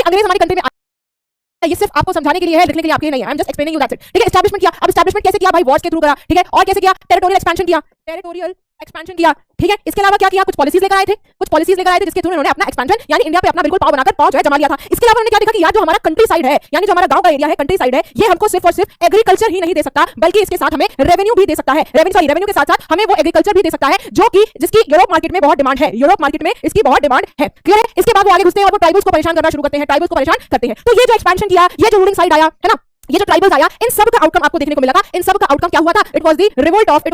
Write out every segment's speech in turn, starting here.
भाई अंग्रेज हमारी कंट्री में ये सिर्फ आपको समझाने के लिए है, लिखने के लिए आपके लिए नहीं है। I am just explaining you that's it. ठीक है, एस्टैब्लिशमेंट किया। अब एस्टैब्लिशमेंट कैसे किया भाई? वॉर्स के थ्रू करा। ठीक है, और कैसे किया? टेरिटोरियल एक्सपेंशन किया। टेरिटोरियल एक्सपेंशन किया। ठीक है, इसके अलावा क्या किया? कुछ पॉलिसीज लेकर आए थे, कुछ पॉलिसीज लेकर आए थे जिसके थ्रू उन्होंने अपना एक्सपेंशन यानी इंडिया पे अपना बिल्कुल पाव बनाकर पाव जो है जमा लिया था। इसके अलावा उन्होंने क्या देखा कि यार जो हमारा कंट्री साइड है यानी जो हमारा गांव का एरिया है, कंट्री साइड है, ये हमको सिर्फ और सिर्फ एग्रीकल्चर ही नहीं दे सकता बल्कि इसके साथ हमें रेवेन्यू भी दे सकता है। रेवेन्यू के साथ साथ हमें वो एग्रीकल्चर भी दे सकता है जो कि जिसकी यूरोप मार्केट में बहुत डिमांड है। यूरोप मार्केट में इसकी बहुत डिमांड है। क्लियर है? इसके बाद वो आगे घुसते हैं और वो ट्राइबल्स को परेशान करना शुरू करते हैं, ट्राइबल्स को परेशान करते हैं। तो ये जो एक्सपेंशन किया, ये जो रूलिंग साइड आया है ना, ये जो ट्राइबल्स आया, इन सब का आउटकम आपको देखने को मिला था। इन सब का आउटकम क्या हुआ था? It was the revolt of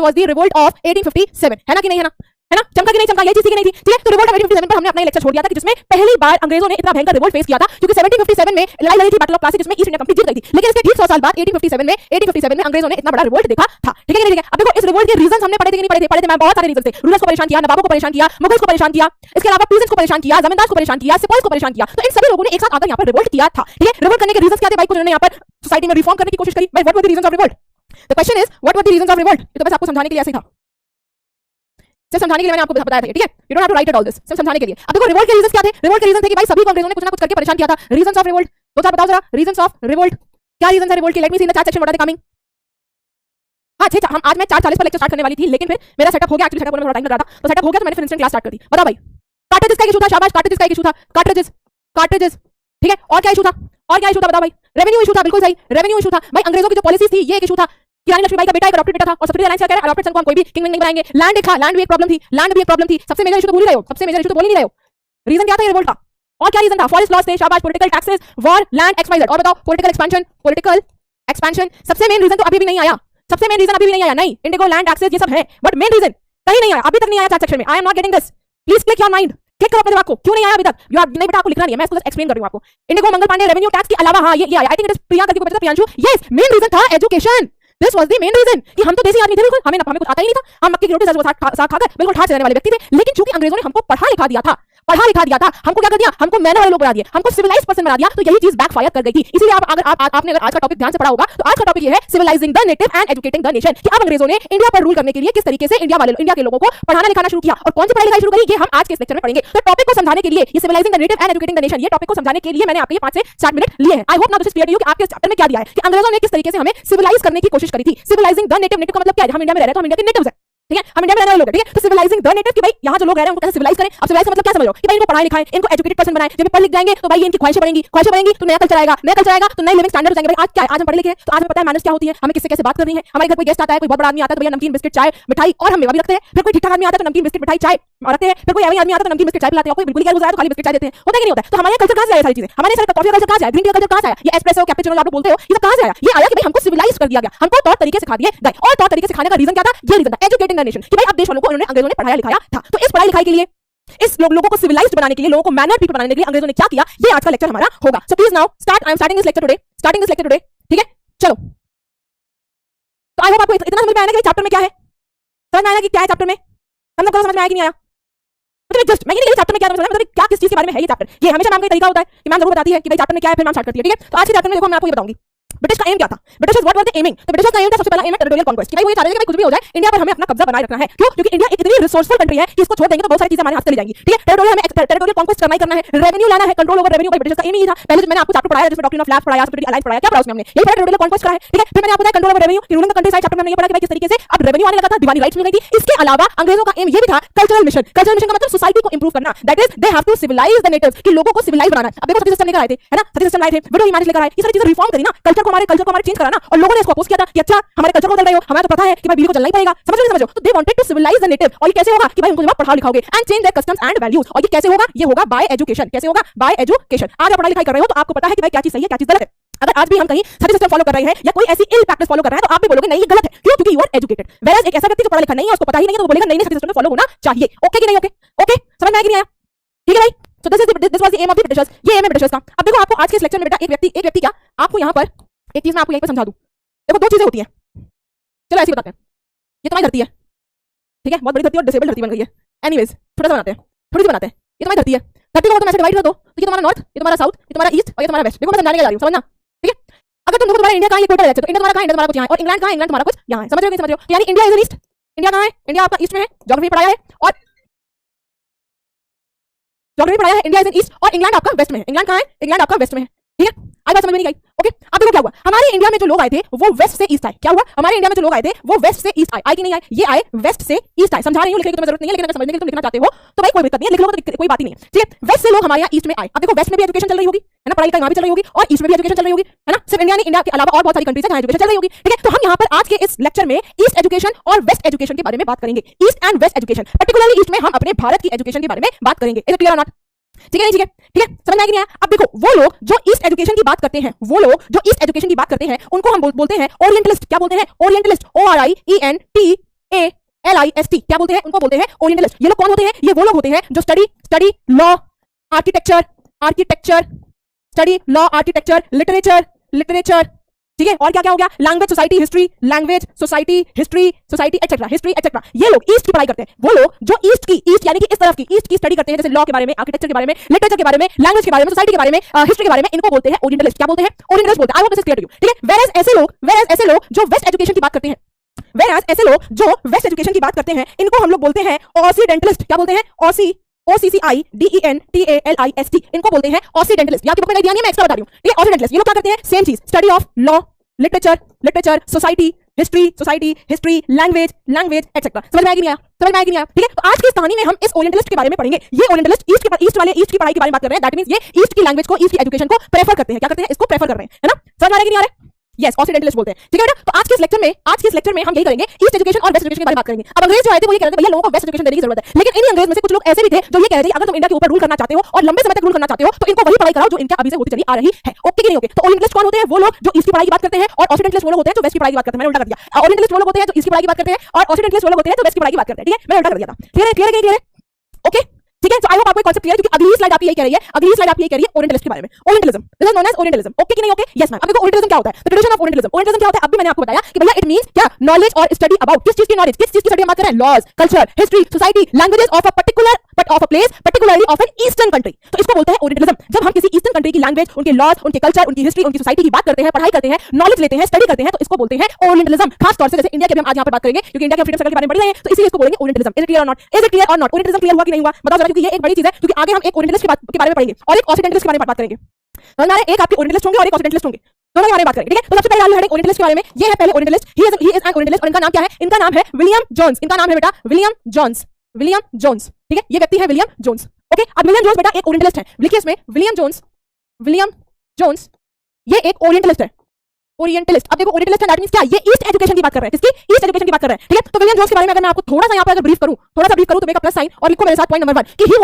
1857। है ना कि नहीं? है ना? है ना? चमका कि नहीं चमका? ये चीज की नहीं थी। ठीक है, तो रिवोल्ट ऑफ 1857 पर हमने अपना लेक्चर छोड़ दिया था कि जिसमें पहली बार अंग्रेजों ने इतना भयंकर रिवोल्ट फेस किया था क्योंकि 1757 में लड़ाई लड़ी थी बैटल ऑफ प्लासी जिसमें ईस्ट इंडिया कंपनी जीत गई थी। लेकिन इसके ठीक 100 साल बाद 1857 में अंग्रेजों ने इतना बड़ा रिवोल्ट देखा था। ठीक है, ठीक है। अब देखो इस रिवोल्ट के रीजंस हमने पढ़े थे कि नहीं पढ़े थे? पढ़े थे। मैं बहुत सारे रीजंस थे। रूलर्स को परेशान किया, नवाबों को परेशान किया, मुगल्स को परेशान किया, इसके अलावा पीजेंट्स को परेशान किया, जमींदार को परेशान किया, सिपाहीज को परेशान किया। तो इन सभी लोगों ने एक साथ आकर यहाँ पर रिवोल्ट किया था। ठीक है, रिवोल्ट करने के रीजंस क्या थे भाई? कुछ उन्होंने यहाँ पर सोसाइटी में रिफॉर्म करने की कोशिश करी। भाई what were the reasons of revolt? The question is what were the reasons of revolt? ये तो बस आपको समझाने के लिए ऐसे ही था, सिर्फ समझाने के लिए मैंने आपको बताया था। ठीक है, you don't have to write it all this, सिर्फ समझाने के लिए। अब देखो रिवोल्ट के रीजंस क्या थे? रिवोल्ट के रीजन थे कि भाई सभी को अंग्रेजों ने कुछ ना कुछ करके परेशान किया था। रीजंस ऑफ रिवोल्ट दो चार बताओ जरा। रीजंस ऑफ रिवोल्ट, क्या रीजंस है रिवोल्ट के? Let me see in the chat section what are they coming. हां ठीक है, हम आज मैं 4:40 पर लेक्चर स्टार्ट करने वाली थी लेकिन फिर मेरा सेटअप हो गया। एक्चुअली सेटअप होने में थोड़ा टाइम लग रहा था, तो सेटअप हो गया तो मैंने फिर इंस्टेंट क्लास स्टार्ट कर दी। बताओ भाई, कार्ट्रिजेस का इशू था। शाबाश, कार्ट्रिजेस का इशू था। कार्ट्रिजेस। ठीक है, और क्या इशू था? और क्या इशू था बताओ भाई? रेवेन्यू इशू था। बिल्कुल सही, रेवेन्यू इशू था भाई। अंग्रेजों की जो पॉलिसीज थी ये एक इशू था। रानी लक्ष्मीबाई का बेटा एक अडॉप्टेड बेटा था और सब्सिडी अलायंस क्या कह रहा है? अडॉप्टेड सन को हम कोई भी किंग नहीं बनाएंगे। लैंड एक था, लैंड भी एक प्रॉब्लम थी, लैंड भी एक प्रॉब्लम थी। सबसे मेजर इशू तो भूल ही रहे हो, सबसे मेजर इशू तो बोल ही नहीं रहे हो। रीजन क्या था ये रिवोल्ट का? और क्या रीजन था? फॉरेस्ट लॉस थे। शाबाश, political taxes, war, land, XYZ। और बताओ पॉलिटिकल एक्सपेंशन, पॉलिटिकल एक्सपेंशन। सबसे मेन रीजन तो अभी भी नहीं आया, सबसे मेन रीजन अभी भी नहीं आया। नहीं, इंडिगो, लैंड, टैक्सेस ये सब है बट मेन रीजन कहीं नहीं आया, अभी तक नहीं आया चैट सेक्शन में। I am not getting this. Please click your mind, click करो अपने दिमाग को। क्यों नहीं आया अभी तक? यू नहीं बेटा, आपको लिखना नहीं है, मैं इसको एक्सप्लेन कर रही हूं आपको। Indigo, Mangal Pandey, revenue tax के अलावा हां ये आया। I think it is Priyanka को पता था, प्रियांशु। यस, मेन रीजन था education. This was the main reason कि हम तो देसी आदमी थे, बिल्कुल हमें कुछ आता ही नहीं था। हम मक्के की रोटी साग खाकर बिल्कुल ठाठ से रहने वाले व्यक्ति थे। लेकिन चूंकि अंग्रेजों ने हमको पढ़ा लिखा दिया था, हमको क्या कर दिया? हमको मैनर वाले लोग बना दिए, हमको सिविलाइज्ड पर्सन बना दिया। तो यही चीज बैकफायर कर गई थी। इसीलिए आपने अगर आज का टॉपिक ध्यान से पढ़ा होगा तो आज का टॉपिक ये है civilising the native and educating the nation. कि अब अंग्रेजों ने इंडिया पर रूल करने के लिए किस तरीके से इंडिया के लोगों को पढ़ाना लिखाना शुरू किया और कौन सी पढ़ाई लिखाई शुरू करी, ये हम आज के इस लेक्चर में पढ़ेंगे। तो टॉपिक को समझाने के लिए ये civilising the native and educating the nation, ये टॉपिक को समझाने के लिए मैंने आपके 5 से 7 मिनट लिए हैं। I hope now this is clear to you कि आपके चैप्टर में क्या दिया है कि अंग्रेजों ने किस तरीके से हमें सिविलाइज करने की कोशिश करी थी। सिविलाइजिंग द नेटिव, नेटिव का मतलब क्या है? हम इंडिया में रह रहे हैं तो हम इंडिया के नेटिव्स हैं। ठीक है, हम इंडिया में रहने वाले लोग हैं। ठीक है, तो सिविलाइजिंग द नेटिव कि भाई यहाँ जो लोग रह रहे हैं उनको कैसे सिविलाइज करें। अब सिविलाइज का मतलब क्या समझ लो कि भाई इनको पढ़ाई लिखाएं, इनको एजुकेटेड पर्सन बनाएं। जब पढ़ लिख जाएंगे तो भाई इनकी ख्वाहिशें बढ़ेंगी तो नया कल्चर आएगा तो नए लिविंग स्टैंडर्ड हो जाएंगे। भाई आज क्या है? आज हम पढ़े लिखे हैं तो आज हमें पता है मैनर्स क्या होती है, हमें किससे कैसे बात करनी है। हमारे घर कोई गेस्ट आता है, कोई बहुत बड़ा आदमी आता है तो भैया नमकीन बिस्किट चाय मिठाई और हम मेवा भी रखते हैं। फिर कोई ठीक ठाक आदमी आता है तो नमकीन बिस्किट मिठाई चाय रखते हैं। फिर कोई ऐसा आदमी आता है तो नमकीन बिस्किट चाय पिलाते हैं। कोई बिल्कुल ही गुजरा तो खाली बिस्किट चाय देते हैं। होता है कि नहीं होता है? तो हमारे कल्चर कहां से आया? सारी चीजें हमारे सारे कॉफी कल्चर कहां से आया? ग्रीन टी कल्चर कहां से आया? ये एस्प्रेसो कैपुचिनो आप लोग बोलते हो, ये सब कहां से आया? ये आया कि भाई हमको सिविलाइज कर दिया गया, हमको तौर तरीके सिखा दिए गए। और तौर तरीके सिखाने का रीजन क्या था? ये रीजन था एजुकेटिंग द नेशन कि भाई अब देश वालों को उन्होंने अंग्रेजों ने पढ़ाया लिखाया था। तो इस पढ़ाई लिखाई के लिए, इस लोगों को सिविलाइज्ड बनाने के लिए, लोगों को मैनर पीपल बनाने के लिए अंग्रेजों ने क्या किया, ये आज का लेक्चर हमारा होगा। So please now start. I am starting this lecture today. ठीक है, चलो। तो आई होप आपको इतना समझ में आया कि चैप्टर में क्या है, समझ में आया कि क्या है चैप्टर में। हम लोग को समझ में आया कि नहीं आया? मतलब जस्ट मैं ये नहीं चैप्टर में क्या मतलब क्या किस चीज के बारे में है ये चैप्टर। ये हमेशा मैम का तरीका होता है कि मैम जरूर बताती है कि भाई चैप्टर में क्या है, फिर मैम स्टार्ट करती है। ठीक है, तो आज के चैप्टर में देखो मैं आपको ये बताऊंगी ब्रिटिश का एम क्या था। British what were the aiming? तो ब्रिटिश का एम था सबसे पहला एम है टेरिटोरियल कॉन्क्वेस्ट कि भाई वो ये चाह रहे थे कि कुछ भी हो जाए इंडिया पर हमें अपना कब्जा बनाए रखना है। क्यों? क्योंकि इंडिया एक इतनी रिसोर्सफुल कंट्री है कि इसको छोड़ देंगे तो बहुत सारी चीजें हमारे हाथ से चली जाएंगी। ठीक है, टेरिटोरियल कॉन्क्वेस्ट करना है, रेवेन्यू लाना है, कंट्रोल ओवर रेवेन्यू। ब्रिटिश का एम ही था। पहले मैंने आपको चैप्टर पढ़ाया जिसमें डॉक्ट्रिन ऑफ लैप्स पढ़ाया, सब्सिडी अलायंस पढ़ाया, क्या पढ़ा उसमें हमने? यही पढ़ा टेरिटोरियल कॉन्क्वेस्ट करा है। ठीक है, फिर मैंने आपको बताया कंट्रोल ओवर रेवेन्यू कि ruling the country side chapter में हमने ये पढ़ा कि भाई किस तरीके से अब रेवेन्यू आने लगा था, दीवानी राइट्स मिल गई थी। इसके अलावा अंग्रेजों का एम ये भी था कल्चरल मिशन। कल्चरल मिशन का मतलब सोसाइटी को इंप्रूव करना, that is they have to civilise the natives कि लोगों को सिविलाइज बनाना। अब देखो सती सिस्टम लेकर आए थे, है ना, सती सिस्टम लाए थे, विडो मैरिज लेकर आए, ये सारी चीजें रिफॉर्म करी ना, कल्चर को हमारे चेंज कराना। और लोगों ने इसको अपोज किया था कि अच्छा हमारे कल्चर को बदल रहे हो, हमें तो पता है कि भाई बीवी को चलना ही पड़ेगा। समझ रहे हो? तो they wanted to civilise the native. और ये कैसे होगा कि भाई उनको जब पढ़ा लिखाओगे and change their customs and values. और ये कैसे होगा? ये होगा बाय एजुकेशन। कैसे होगा? Bye education. आज आप पढ़ाई लिखाई कर रहे हो तो आपको पता है कि भाई क्या चीज सही है, क्या चीज गलत है। अगर आज भी हम कहीं सती सिस्टम फॉलो कर रहे हैं या कोई ऐसी इल प्रैक्टिस फॉलो कर रहे हैं तो आप भी बोलोगे नहीं ये गलत है। क्यों? क्योंकि यू आर एजुकेटेड। वेयर एक ऐसा व्यक्ति जो पढ़ा लिखा नहीं है, उसको पता ही नहीं है, तो वो बोलेगा नहीं सती सिस्टम फॉलो होना चाहिए। ओके कि नहीं? ओके समझ में आया कि नहीं आया? ठीक है भाई, so this was the aim of the Britishers. ये एम है ब्रिटिशर्स का। अब देखो आपको आज के इस लेक्चर में बेटा एक व्यक्ति क्या आपको यहाँ पर एक चीज मैं आपको यहीं पर समझा दूं। देखो दो चीजें होती हैं, चलो ऐसे बताते हैं। ये तुम्हारी धरती है, ठीक है, बहुत बड़ी धरती और डिसेबल धरती बन गई है। एनीवेज थोड़ा सा बनाते हैं, थोड़ी सी बनाते हैं। ये तुम्हारी धरती है, धरती को तुम ऐसे डिवाइड कर दो तो ये तुम्हारा नॉर्थ, ये तुम्हारा साउथ, ये तुम्हारा ईस्ट और ये तुम्हारा वेस्ट। देखो मैं समझाने के जा रही हूं, समझना। ठीक है, अगर तुम देखो तुम्हारा इंडिया कहां है, इक्वेटर है, तो इंडिया तुम्हारा कहां है, इंडिया तुम्हारा कुछ यहाँ है, और इंग्लैंड कहां है, इंग्लैंड तुम्हारा कुछ यहाँ है। समझ रहे हो कि समझ रहे हो? यानी India is in east, India कहां है, इंडिया आपका ईस्ट में है, ज्योग्राफी पढ़ाया है। और ज्योग्राफी पढ़ाया है इंडिया इज इन ईस्ट और इंग्लैंड आपका वेस्ट में है। इंग्लैंड कहाँ है? इंग्लैंड आपका वेस्ट में है। ठीक है, आज बात समझ में नहीं आई। ओके, अब देखो क्या हुआ, हमारे इंडिया में जो लोग आए थे वो वेस्ट से ईस्ट आए। क्या हुआ, हमारे इंडिया में जो लोग आए थे वो वेस्ट से ईस्ट आए। आए कि नहीं आए? ये आए वेस्ट से ईस्ट आए। समझा रही हूँ, लिखने की तुम्हें जरूरत नहीं है, लेकिन अगर समझने के लिए तुम लिखना चाहते हो तो भाई कोई दिक्कत नहीं है, लिख लो तो कोई बात ही नहीं है। ठीक है, वेस्ट से लोग हमारे यहाँ ईस्ट में आए। अब देखो वेस्ट में भी एजुकेशन चल रही होगी, है ना, पढ़ाई का यहाँ भी चल रही होगी और ईस्ट में भी एजुकेशन चल रही होगी, है ना। सिर्फ इंडिया के अलावा और बहुत सारी कंट्रीज है जहाँ एजुकेशन चल रही होगी। ठीक है, तो हम यहाँ पर आज के इस लेक्चर में ईस्ट एजुकेशन और वेस्ट एजुकेशन के बारे में बात करेंगे। East and west education, particularly east में हम अपने भारत की एजुकेशन के बारे में बात करेंगे। इज इट क्लियर और नॉट? ठीक है, नहीं ठीक है, ठीक है, समझ में आया कि नहीं आया? अब देखो, वो लोग जो ईस्ट एजुकेशन की बात करते हैं, वो लोग जो ईस्ट एजुकेशन की बात करते हैं उनको हम बोलते हैं ओरिएंटलिस्ट। क्या बोलते हैं? ओरिएंटलिस्ट। ORIENTALIST। क्या बोलते हैं? उनको बोलते हैं ओरिएंटलिस्ट। ये लोग कौन होते हैं? ये वो लोग होते हैं जो study law, architecture, study law, architecture, literature, ठीक है, और क्या क्या हो गया, language society history, language society history, society etcetera, history etcetera. ये लोग ईस्ट की पढ़ाई करते हैं। वो लोग जो ईस्ट यानी कि इस तरफ की ईस्ट की स्टडी करते हैं, जैसे लॉ के बारे में, आर्किटेक्चर के बारे में, लिटरेचर के बारे में, लैंग्वेज के बारे में, सोसाइटी के बारे में, हिस्ट्री के बारे में, इनको बोलते हैं ओरिएंटलिस्ट। क्या बोलते हैं? ओरिएंटलिस्ट बोलते हैं। I hope this is clear to you. ठीक है, वेयरएज ऐसे लोग जो वेस्ट एजुकेशन की बात करते हैं, इनको हम लोग बोलते हैं ऑक्सीडेंटलिस्ट। क्या बोलते हैं? OCCIDENTALIST। इनको बोलते हैं ऑक्सीडेंटलिस्ट। यहाँ की बुक में ध्यान नहीं, मैं एक्स्ट्रा बता रही हूँ। ठीक है, ऑक्सीडेंटलिस्ट ये लोग क्या करते हैं? सेम चीज, study of law, literature, society history, language etcetera. समझ में आया कि नहीं आया? समझ में आया कि नहीं आया? ठीक है, तो आज की इस कहानी में हम इस ओरिएंटलिस्ट के बारे में पढ़ेंगे। ये ओरिएंटलिस्ट ईस्ट की पढ़ाई के बारे में बात कर रहे हैं। दैट मींस ये ईस्ट की लैंग्वेज को, ईस्ट की एजुकेशन को प्रेफर करते हैं। क्या करते हैं? इसको प्रेफर कर रहे हैं, है ना। समझ में आ रहा है कि नहीं आ रहा है? यस, ऑक्सीडेंटलिस्ट बोलते हैं। ठीक है बेटा, तो आज के इस लेक्चर में हम यही करेंगे, ईस्ट एजुकेशन और वेस्ट एजुकेशन के बारे में बात करेंगे। अब अंग्रेज जो आए थे वो ये कह रहे थे भैया लोगों को वेस्ट एजुकेशन देने की जरूरत है, लेकिन इन अंग्रेज में से कुछ लोग ऐसे भी थे जो ये कह रहे थे अगर तुम इंडिया के ऊपर रूल करना चाहते हो और लंबे समय तक रूल करना चाहते हो तो इनको वही पढ़ाई कराओ जो इनके अभी से होती चली आ रही है। ओके कि नहीं? ओके, तो ओरिएंटलिस्ट कौन होते हैं? वो लोग जो ईस्ट की पढ़ाई की बात करते हैं और ऑक्सीडेंटलिस्ट वो लोग होते हैं जो वेस्ट की पढ़ाई की बात करते हैं। मैंने उल्टा कर दिया। ओरिएंटलिस्ट वो लोग होते हैं जो ईस्ट की पढ़ाई की बात करते हैं और ऑक्सीडेंटलिस्ट वो लोग होते हैं जो वेस्ट की पढ़ाई की बात करते हैं। ठीक है, मैंने उल्टा कर दिया था। क्लियर है? ओके, ठीक है, तो आई होप आपको कांसेप्ट क्लियर है, क्योंकि अगली स्लाइड आप यही कह रही है, ओरिएंटलिस्ट के बारे में। Orientalism, this is known as orientalism. Okay कि नहीं? Okay, yes ma'am. अब देखो ओरिएंटलिज्म क्या होता है, the tradition of orientalism. Orientalism क्या होता है? अब भी मैंने आपको बताया कि भैया इट मींस क्या, नॉलेज और स्टडी अबाउट, किस चीज की नॉलेज, किस चीज की स्टडी हम बात कर रहे हैं? Laws, culture, history, society, languages of a place, particularly of an eastern country. तो इसको बोलते हैं ओरिएंटलिज्म। जब हम किसी ईस्टर्न कंट्री की लैंग्वेज, उनके लॉज, उनके कल्चर, उनकी हिस्ट्री, उनकी सोसाइटी की बात करते हैं, पढ़ाई करते हैं, नॉलेज लेते हैं, स्टडी करते हैं, तो इसको बोलते हैं ओरिएंटलिज्म। खास तौर से जैसे इंडिया के हम आज यहाँ पर बात करेंगे, क्योंकि इंडिया के फ्रीडम स्ट्रगल के बारे में पढ़ रहे हैं, तो इसीलिए इसको बोलेंगे ओरिएंटलिज्म। इज इट क्लियर और नॉट? ओरिएंटलिज्म क्लियर हुआ कि नहीं हुआ? बताओ जरा, क्योंकि ये एक बड़ी चीज है, क्योंकि आगे हम एक ओरिएंटलिस्ट के बारे में पढ़ेंगे और एक ऑक्सीडेंटलिस्ट के बारे में बात करेंगे। हमारे एक आपके ओरिएंटलिस्ट होंगे और एक ऑक्सीडेंटलिस्ट होंगे, दोनों के बारे में बात करेंगे। ठीक है, तो सबसे पहले हम हेडिंग ओरिएंटलिस्ट के बारे में। ये है पहले orientalist, he is an orientalist और इनका नाम क्या है? इनका नाम है विलियम जोन्स। इनका नाम है बेटा विलियम जोन्स। ठीक है, ये व्यक्ति है विलियम जोन्स। ओके, अब विलियम जोन्स बेटा एक ओरिएंटलिस्ट है। लिखिए इसमें विलियम जोन्स ये एक ओरिएंटलिस्ट है। ओरिएंटलिस्ट, अब देखो ओरिएंटलिस्ट दैट मींस क्या? ये ईस्ट एजुकेशन की बात कर रहे हैं। किसकी? ईस्ट एजुकेशन की बात कर रहे हैं। ठीक है, तो विलियम जोन्स के बारे में अगर मैं आपको थोड़ा सा यहाँ पर ब्रीफ करूं तो मेक अ प्लस साइन और लिखो मेरे साथ पॉइंट नंबर 1 कि ही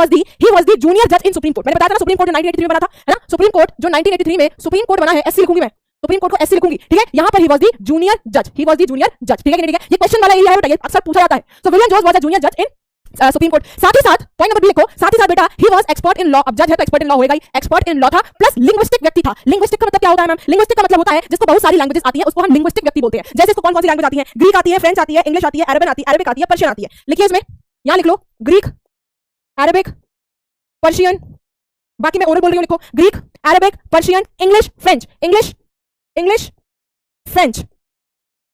वाज द जूनियर जज इन सुप्रीम कोर्ट। मैंने बताया था ना सुप्रीम कोर्ट जो 1983 में बना था, है ना। सुप्रीम कोर्ट जो 1983 में सुप्रीम कोर्ट बना है, एससी लिखूंगी मैं, सुप्रीम कोर्ट को एससी लिखूंगी। ठीक है, यहाँ पर ही वाज द जूनियर जज। ठीक है कि नहीं? ठीक है, ये क्वेश्चन वाला एरिया है बेटा, ये अक्सर पूछा जाता है। So William Jones was a junior जज इन सुप्रीम कोर्ट। साथ ही साथ पॉइंट नंबर 2 लिखो, साथ ही साथ बेटा he was expert in law. अब जज है तो एक्सपर्ट इन लॉ होएगा ही, एक्सपर्ट इन लॉ था, प्लस लिंग्विस्टिक व्यक्ति था। लिंग्विस्टिक का मतलब क्या होता है मैम? लिंग्विस्टिक का मतलब होता है जिसको बहुत सारी लैंग्वेजेस आती है, उसको हम लिंग्विस्टिक व्यक्ति बोलते हैं। जैसे इसको कौन सी लैंग्वेज आती है? ग्रीक आती है, फ्रेंच आती है, इंग्लिश आती है, अरबिक आती है, पर्शियन आती है। लिखिए इसमें, यहाँ लिख लो ग्रीक, अरबिक, पर्शियन, बाकी मैं ओरल बोल रही हूँ, लिखो Greek, Arabic, Persian, English, French.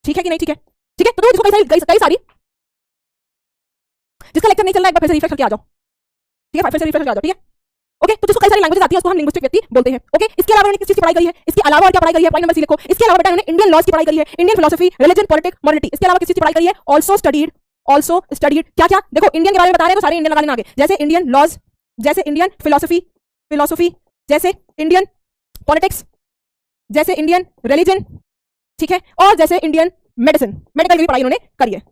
ठीक है कि नहीं? ठीक है, तो इसको कई सारी, जिसका लेक्चर नहीं चल रहा है एक बार फिर से रिफ्रेश करके आ जाओ। ठीक है, फिर से रिफ्रेश करके आ जाओ। ठीक है, ओके, तो जिसको कई सारी लैंग्वेजेस आती है उसको हम लिंग्विस्टिक व्यक्ति बोलते हैं। ओके, इसके अलावा इन्होंने किस चीज की पढ़ाई करी है? इसके अलावा और क्या पढ़ाई करी है? पॉइंट नंबर 3 लिखो। इसके अलावा बेटा इन्होंने इंडियन लॉज की पढ़ाई करी है, Indian philosophy, religion, politics, morality. इसके अलावा किस चीज की पढ़ाई करी है? ऑल्सो स्टडीड क्या? देखो इंडियन के बारे में बता रहे हैं तो सारे इंडियन लगा लेना आगे, जैसे इंडियन लॉज, जैसे इंडियन फिलोसफी, जैसे इंडियन पॉलिटिक्स, जैसे इंडियन रिलीजन, ठीक है, और जैसे इंडियन मेडिकल की पढ़ाई इन्होंने करी है।